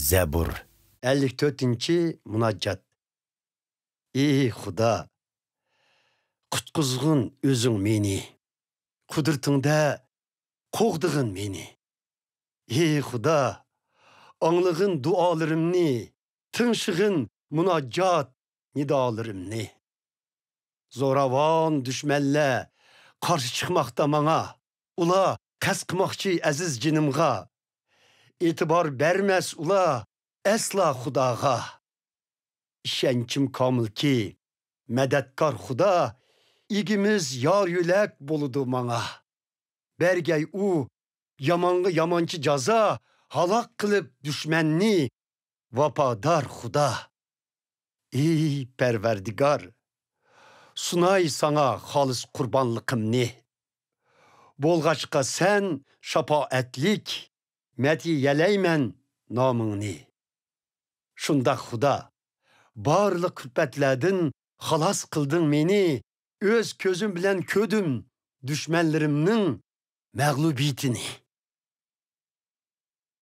Zebur 54-munajjat. Ey Xudo, qutqizg'in o'zing meni. Qudratingda qo'g'dig'in meni. Ey Xudo, anglag'in duolarimni, tinshig'in munajjat nidolarimni. Zoravon düşmanlar qarshi chiqmoqda menga. Ular qasd qilmoqchi aziz jinimga. E'tibor bermas ular asla Xudoga. İşençim komilki, madadkor Xudo, igimiz yor yo'lak boludu menga. Bergay u yamonga yamonchi jazo, halok qilib dushmanni, vafodor Xudo. Ey Parvardigor, sunay sana xolis qurbonliqimni. Bo'lg'achqa sen shafoatlik, madiyalayman nomingni. Shunda Xudo, barliq külpetlerden xalas qıldın meni, öz közüm bilen ködüm düşmanlarımның mağlubiyetini.